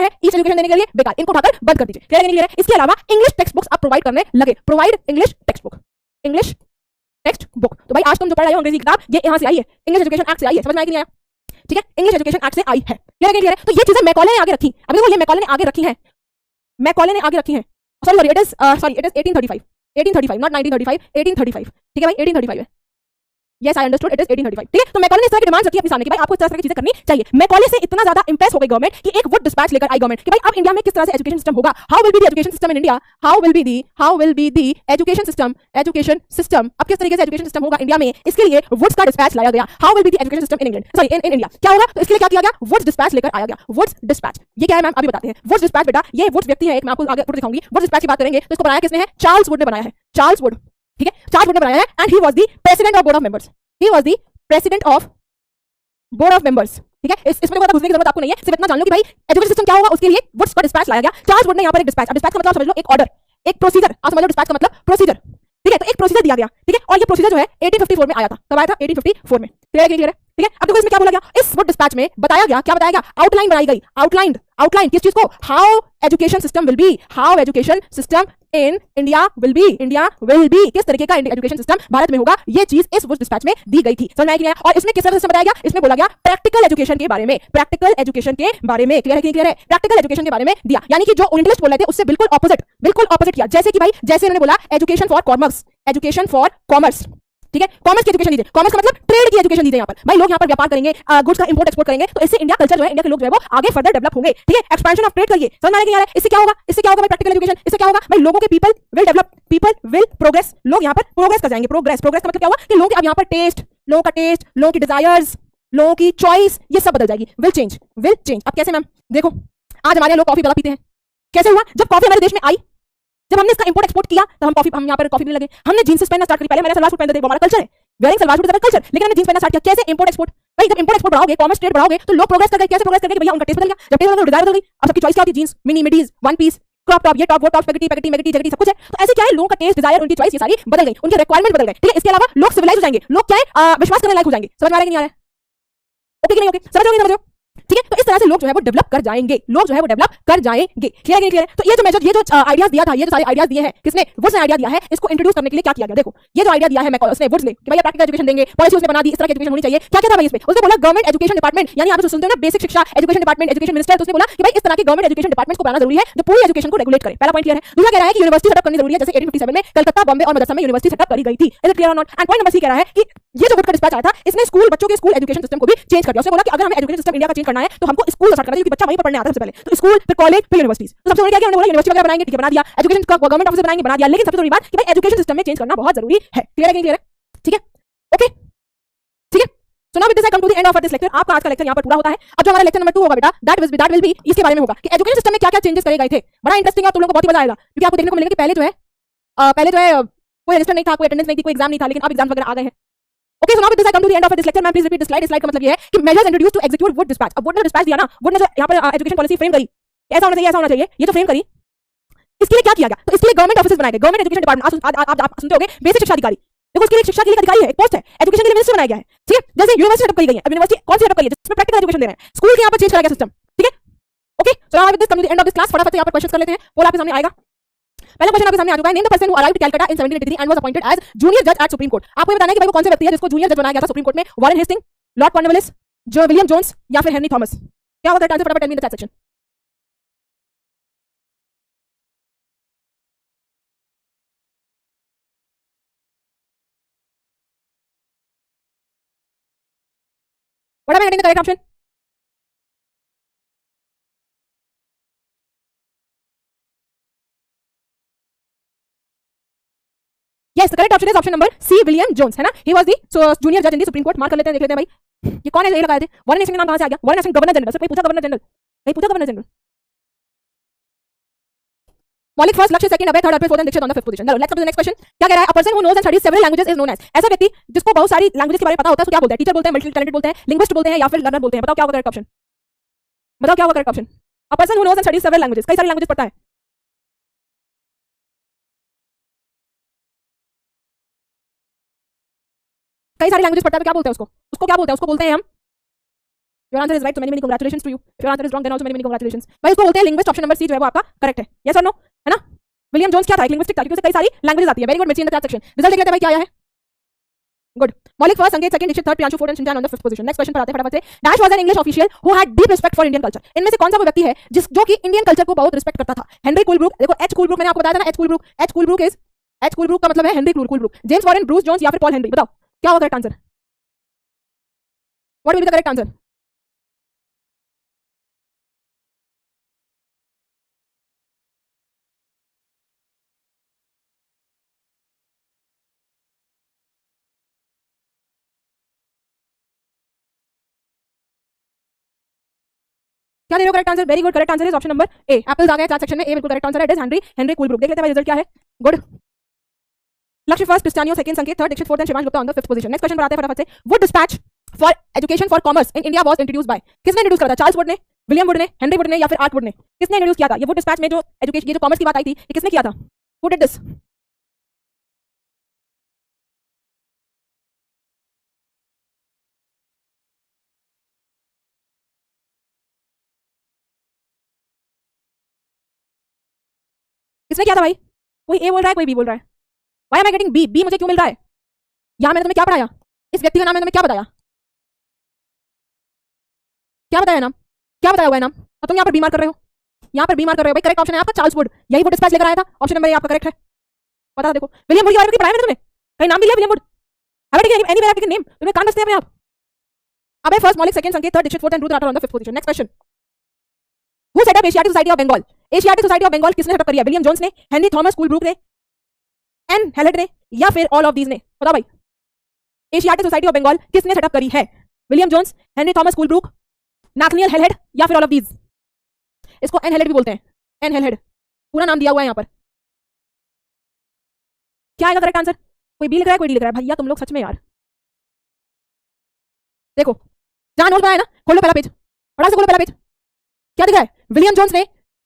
है, ईस्ट एजुकेशन देने के लिए, बेकार। इनको उठाकर बंद कर दीजिए। क्लियर है? क्लियर है? इसके अलावा इंग्लिश टेक्स्ट बुक्स आप प्रोवाइड करने लगे, प्रोवाइड इंग्लिश टेक्स्ट बुक। तो भाई आज तुम जो पढ़ रहे हो अंग्रेजी किताब, ये यहाँ से आई है, इंग्लिश एजुकेशन एक्ट से आई है। समझ में आया कि नहीं आया? ठीक है, इंग्लिश एजुकेशन एक्ट से आई है। क्लियर है? तो ये चीजें मैकॉले ने आगे रखी। अब देखो ये मैकॉले ने आगे रखी है, सॉरी इट इज 1835 नॉट 1935, 1835। ठीक है भाई, 1835 है। Yes, I understood. It is 1835. ठीक है, तो मैकॉले ने इस तरह की डिमांड रखी अपने सामने कि भाई आपको इस तरह की चीजें करनी चाहिए। मैकॉले से इतना ज्यादा इंप्रेस हो गई गवर्नमेंट कि एक वुड डिस्पैच लेकर आई गवर्नमेंट कि भाई अब इंडिया में किस तरह से एजुकेशन सिस्टम होगा, how will be the education system in India, how will be the education system अब किस तरीके से एजुकेशन सिस्टम होगा इंडिया में, इसके लिए वुड्स का डिस्पैच लाया गया। How will be the education system in England, sorry in India, क्या होगा? तो इसके लिए क्या किया गया? वुड्स डिस्पैच लेकर आया गया। वुड्स डिस्पैच ये क्या है मैम? अभी बताते हैं। वुड्स डिस्पैच बेटा, ये वुड्स व्यक्ति है एक, मैं आपको आगे दिखाऊंगी। वुड्स डिस्पैच की बात करेंगे तो इसको बनाया किसने है? चार्ल्स वुड ने बनाया है। चार्ल्स वुड, ठीक है, चार्ल्स वुड ने बनाया है and he was the president of board of members. He was the president of board of members. ठीक है, इसमें कोई घुसने की जरूरत आपको नहीं है, सिर्फ इतना जान लो कि भाई एजुकेशन सिस्टम क्या होगा, उसके लिए वुड्स का डिस्पैच लाया गया। चार्ल्स वुड ने यहाँ पर एक डिस्पैच, अब डिस्पैच का मतलब समझ लो एक ऑर्डर, एक प्रोसीजर। आप समझ लो डिस्पैच का मतलब प्रोसीजर। ठीक है, तो एक प्रोसीजर दिया गया। ठीक है, और ये प्रोसीजर जो है 1854 में आया था। कब आया था? 1854 में। क्लियर है? ठीक है, अब देखो इसमें क्या बोला गया? इस वुड डिस्पैच में बताया गया, क्या बताया गया? आउटलाइन बनाई गई। आउटलाइन किस चीज को? How education system will be, how education system in India will be, किस तरीके का एजुकेशन सिस्टम भारत में होगा, ये चीज इस वुड्स डिस्पैच में दी गई थी। समझ में आया कि नहीं? और इसमें किस तरह से बताया गया? इसमें बोला गया प्रैक्टिकल एजुकेशन के बारे में, क्लियर है कि नहीं क्लियर है? प्रैक्टिकल एजुकेशन के बारे में दिया, यानी कि जो ओरिएंटलिस्ट बोल रहे थे उससे बिल्कुल ऑपोजिट किया। जैसे कि भाई जैसे उन्होंने बोला एजुकेशन फॉर कॉमर्स, ठीक है, कॉमर्स की एजुकेशन दीजिए। कॉमर्स का मतलब ट्रेड की एजुकेशन दीजिए। यहाँ पर भाई लोग यहाँ पर व्यापार करेंगे, गुड्स का इंपोर्ट एक्सपोर्ट करेंगे, तो इससे इंडिया कल्चर जो है, इंडिया के लोग जो है वो आगे फर्दर डेवलप होंगे। ठीक है, एक्सपेंशन ऑफ ट्रेड करिए। समझ में आ रहा है? इससे क्या होगा भाई? प्रैक्टिकल एजुकेशन, इससे क्या होगा भाई? लोगों के people will develop, people will progress, लोग यहाँ पर प्रोग्रेस कर जाएंगे। प्रोग्रेस का मतलब क्या होगा कि लोगों के अब यहाँ पर लोगों की डिजायर्स, लोगों की चॉइस, ये सब बदल जाएगी। Will change. अब कैसे मैम? देखो आज हमारे लोग कॉफी पीते हैं, कैसे हुआ? जब कॉफी हमारे देश में आई, जब हमने इसका इंपोर्ट एक्सपोर्ट किया, तो हम यहाँ पर कॉफी पीने लगे। हमने जींस पहनना स्टार्ट करी, पहले मैंने सलवार सूट पहनते थे, वो हमारा कल्चर है, वेयरिंग सलवार सूट कल्चर, लेकिन हमने जींस पहनना स्टार्ट किया। कैसे? Import export. भाई जब इंपोर्ट एक्सपोर्ट बढ़ाओगे, कॉमर्स ट्रेड बढ़ाओगे, तो लोग प्रोग्रेस कर गए। कैसे प्रोग्रेस कर गए? भैया उनका टेस्ट बदल गया। जब टेस्ट बदल गया, डिजायर बदल गई। अब सबकी चॉइस क्या होती है? Jeans, mini midis, one piece, crop top, ये टॉप वो टॉप, पैकेटी सब कुछ है। तो ऐसे क्या है, लोगों का टेस्ट, डिजायर, उनकी चॉइस, ये सारी बदल गई, उनके रिक्वायरमेंट बदल गए। ठीक है, इसके अलावा लोग सिविलाइज हो जाएंगे, लोग क्या है विश्वास करने लायक हो जाएंगे। समझ में आ रहा है कि नहीं आ रहा है? ओके कि नहीं? ओके, समझ रहे हो? ठीक है, तो इस तरह से लोग जो है वो डेवलप कर जाएंगे, लोग जो है वो डेवलप कर जाएंगे। क्लियर है, क्लियर है? तो ये जो मेजर, ये जो आइडियाज दिया था, ये जो सारे आइडियाज दिए हैं, किसने? वुड्स ने आइडिया दिया है। इसको इंट्रोड्यूस करने के लिए क्या किया गया? देखो, ये जो आइडिया दिया है मैं उसने वुड्स ने कि भाई प्रैक्टिकल एजुकेशन देंगे, पॉलिसी उसने बना दी, इस तरह की एजुकेशन होनी चाहिए। क्या क्या था भाई इसमें? उसने बोला गवर्नमेंट एजुकेशन डिपार्टमेंट, यानी आप जो सुनते हो ना बेसिक शिक्षा एजुकेशन डिपार्टमेंट, एजुकेशन मिनिस्टर, तो उसने बोला कि भाई इस तरह के गवर्नमेंट एजुकेशन डिपार्टमेंट्स को बनाना जरूरी है जो पूरी एजुकेशन को रेगुलेट करे। पहला पॉइंट क्लियर है। दूसरा कह रहा है कि यूनिवर्सिटी सेटअप करनी जरूरी है, जैसे 1857 में कलकत्ता, बॉम्बे और मदरसा में यूनिवर्सिटी सेटअप करी गई थी। इज इट क्लियर और नॉट? एंड पॉइंट नंबर 3 कह रहा है कि ये जो वुड का डिस्पैच आया था, इसने स्कूल बच्चों के स्कूल एजुकेशन सिस्टम को भी चेंज कर दिया। उसने बोला कि अगर हमें एजुकेशन सिस्टम इंडिया का चेंज करना है तो हमको स्कूल स्टार्ट करना है, क्योंकि बच्चा वहीं पर पढ़ने आता है सबसे पहले। तो स्कूल, फिर कॉलेज, फिर यूनिवर्सिटीज। तो सबसे बड़ा क्या उन्होंने बोला यूनिवर्सिटी वगैरह बनाएंगे, ठीक है, बना दिया। एजुकेशन का गवर्नमेंट ऑफिस बनाएंगे, बना दिया। लेकिन सबसे बड़ी बात कि भाई एजुकेशन सिस्टम में चेंज करना बहुत जरूरी है। क्लियर है कि नहीं क्लियर है? ठीक है, ओके, ठीक है। So now with this I come to the end of this lecture. आपका आज का लेक्चर यहां पर पूरा होता है। अब जो हमारा लेक्चर नंबर 2 होगा बेटा, दैट विल बी इसके बारे में होगा कि एजुकेशन सिस्टम में क्या-क्या चेंजेस करे गए थे। बड़ा इंटरेस्टिंग है, आप तुम लोगों को बहुत ही मजा आएगा, क्योंकि आपको देखने को मिलेगा कि पहले जो है कोई रजिस्टर नहीं था, कोई अटेंडेंस नहीं थी, कोई एग्जाम नहीं था, लेकिन अब एग्जाम वगैरह आ गए हैं। Okay, so now with this I come to the end of this lecture. मैं please repeat this slide. Slide का मतलब ये है कि measures introduced to execute Wood dispatch. अब वुड ने डिस्पैच दिया ना, वुड ने जो यहां पर एजुकेशन पॉलिसी फ्रेम करी, ऐसा होना चाहिए, ऐसा होना चाहिए, ये जो फ्रेम करी, इसके लिए क्या किया गया? तो इसके लिए गवर्नमेंट ऑफिस बनाए गए, गवर्नमेंट एजुकेशन डिपार्टमेंट। आप सुनते होंगे बेसिक शिक्षा अधिकारी, देखो उसके लिए शिक्षा के लिए अधिकारी है, एक पोस्ट है। एजुकेशन के लिए मिनिस्टर बनाया गया है, ठीक है। जैसे यूनिवर्सिटी सेटअप करी गई है, अब यूनिवर्सिटी कौन सी सेटअप करी है? जिसमें प्रैक्टिकल एजुकेशन दे रहे हैं, स्कूल के यहां पर चेंज करा गया सिस्टम, ठीक है। Okay, so now with this come to the end of this class. फटाफट से यहां पर क्वेश्चंस कर लेते हैं, पोल आपके सामने आएगा। पहला क्वेश्चन आपके सामने आ चुका है। Name the person who arrived Calcutta in 1783 and was appointed as junior जज एट सुप्रीम कोर्ट। आपको ये बताना है कि भाई वो कौन से व्यक्ति है जिसको जूनियर जज बनाया गया था सुप्रीम कोर्ट में? वॉरेन हेस्टिंग, लॉर्ड कॉर्नवालिस, जो विलियम जोन्स या फिर हेनरी थॉमस? क्या होगा करेक्ट आंसर? फटाफट tell me in the chat section. What am I getting the correct option? Yes, the correct option is option number C, William Jones, है ना। He was the junior जज in the supreme court. मार्क कर लेते हैं, देख लेते हैं भाई ये कौन है, ये लगाए थे। वॉरेन हेस्टिंग का नाम कहां से आ गया? वॉरेन हेस्टिंग गवर्नर जनरल, सबसे पूछा गवर्नर जनरल, नहीं पूछा governor general. Maulik first, Lakshya second, Abhay third, Arpit fourth and Dikshit on the fifth position. Let's come to the next question. क्या कह रहा है? A person who knows and studies several languages is known as. ऐसा व्यक्ति जिसको बहुत सारी लैंग्वेजेस के बारे में पता होता है, उसको क्या बोलते हैं? टीचर बोलते हैं, मल्टी टैलेंटेड बोलते हैं, लिंग्विस्ट बोलते हैं, या फिर लर्नर बोलते हैं? बताओ क्या होगा करेक्ट ऑप्शन? बताओ क्या होगा correct option? A person who knows and studies several languages, कई सारी लैंग्वेजेस पढ़ता है। कई सारी लैंग्वेजेस पढ़ता है तो क्या बोलते हैं उसको? उसको क्या बोलते हैं? उसको बोलते हैं हम, your answer is right, so many many congratulations to you. If your answer is wrong then also many many congratulations. भाई उसको बोलते हैं लिंग्विस्ट। ऑप्शन नंबर सी जो है वो आपका करेक्ट है। यस और नो, है ना। विलियम जोन्स क्या था? एक लिंग्विस्टिक था, क्योंकि उसे कई सारी लैंग्वेजेस आती है। वेरी गुड, मिर्ची इन द चैट सेक्शन। रिजल्ट देख लेते हैं भाई क्या आया है। Good. Maulik first, Sanket second, Dikshit third, Priyanshu fourth and Shinjan on the fifth position. Next question पर आते हैं फटाफट से। Dash was an English official who had deep respect for Indian culture. इनमें से कौन सा वो व्यक्ति है जो कि इंडियन कल्चर को बहुत रिस्पेक्ट करता था? हेनरी कुलब्रुक, देखो एच कुलब्रुक मैंने आपको बताया था ना, एच कुलब्रुक। एच कुलब्रुक का मतलब है Henry Colebrooke. James Warren, Bruce Jones या फिर पॉल हेनरी? बताओ क्या होगा correct answer? What will be the correct answer? क्या दे रहे हो correct answer? Very good, correct answer is option number A. Apples आ गए चैट सेक्शन में, ए बिल्कुल करेक्ट आंसर है। It is Henry Colebrooke. देख लेते हैं भाई रिजल्ट क्या है। Good. Lakshya first, Cristiano second, Sanket third, Dikshit fourth and Shivansh Gupta on the fifth position. Next question पर आते हैं फटाफट से। Wood dispatch for education for commerce in India was introduced by. किसने इंट्रोड्यूस करा था? चार्ल्स वुड ने, विलियम वुड ने, हेनरी वुड ने, या फिर आर्ट वुड ने? किसने इंट्रोड्यूस किया था? ये वुड डिस्पैच में जो एजुकेशन, ये जो कॉमर्स की बात आई थी, ये किसने किया था? Who did this? किसने किया था भाई? कोई ए बोल रहा है, कोई बी बोल रहा है। Why am I getting B? B मुझे क्यों मिल रहा है? यहां मैंने तुम्हें क्या पढ़ाया? इस व्यक्ति का नाम मैंने तुम्हें क्या बताया? क्या बताया नाम? क्या बताया हुआ है नाम? और तुम यहाँ पर बीमार कर रहे हो, यहाँ पर बीमार कर रहे हो भाई। करेक्ट ऑप्शन है आपका चार्ल्स वुड। यही वुड डिस्पैच लेकर आया था। ऑप्शन नंबर ए आपका करेक्ट है। पता था देखो, विलियम वुड के बारे में पढ़ाया मैंने तुम्हें, कहीं नाम भी लिया William would? Have you anywhere have taken name? तुम्हें कान बसते हैं अपने आप। अबे first, Maulik second, Sanket third, Dikshit fourth and Rudra Rathore on the fifth position. Next question. Who set up Asiatic Society of Bengal? Asiatic Society of Bengal किसने सेटअप करी है? विलियम जोन्स ने, हेनरी थॉमस कुलब्रुक ने, एन हेलेड ने, या फिर ऑल ऑफ दीज ने? बताओ भाई, एशियाटिक सोसाइटी ऑफ बंगाल किसने सेटअप करी है? विलियम जोन्स, हेनरी थॉमस कुलब्रुक, नाथनियल हेलेड, या फिर ऑल ऑफ दीज? इसको एन हेलेड भी बोलते हैं, एन हेलेड पूरा नाम दिया हुआ है यहाँ पर। क्या आएगा करेक्ट आंसर? कोई बी लिख रहा है, कोई डी लिख रहा है। भैया तुम लोग सच में यार, देखो जहां नोट बनाया ना, खोलो पहला पेज, बड़ा से खोलो पहला पेज। क्या दिखा है? विलियम जोन्स ने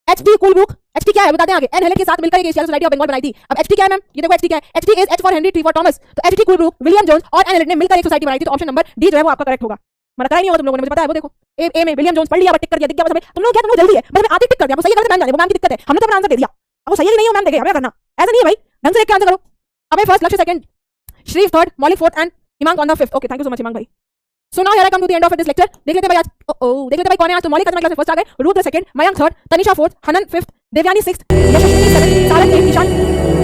एच डी कुलब्रुक, एच डी क्या है बताते हैं आगे, एन हेलेड के साथ मिलकर एक एशियाटिक सोसाइटी ऑफ बंगाल बनाई थी। अब एच डी क्या है मैम? ये देखो एच डी क्या है? H D is H for Henry, T for Thomas. तो एच डी कुलब्रुक, विलियम जोन्स और एन हेलेड ने मिलकर एक सोसाइटी बनाई थी। तो ऑप्शन नंबर डी जो है वो आपका करेक्ट होगा। मैंने करा ही नहीं होगा तुम लोगों ने, मुझे पता है। वो देखो ए में विलियम जोन्स पढ़ लिया, बस टिक कर दिया, दिख गया बस हमें। तुम लोग क्या, तुम लोग जल्दी है, बस हमें आते टिक कर दिया, वो सही गलत मैम जाने, वो मैम की दिक्कत है। हमने तो अपना आंसर दे दिया, अब वो सही है कि नहीं, वो मैम देखेगा, क्या करना। ऐसा नहीं है भाई, ढंग से देख के आंसर करो। अबे first, Lakshya second, Shriv third, Maulik fourth and Himank on the fifth. Okay, thank you so much Himank भाई। So now here I come to the end of this lecture. देख लेते हैं भाई आज, देख लेते हैं भाई कौन है आज। तो मौलिक क्लास में फर्स्ट आ गए, Rudra second, Mayank third, Tanisha fourth, हनन फिफ्थ, देवयानी सिक्स्थ, यशस्विनी सेवंथ, सारंग एट, ईशान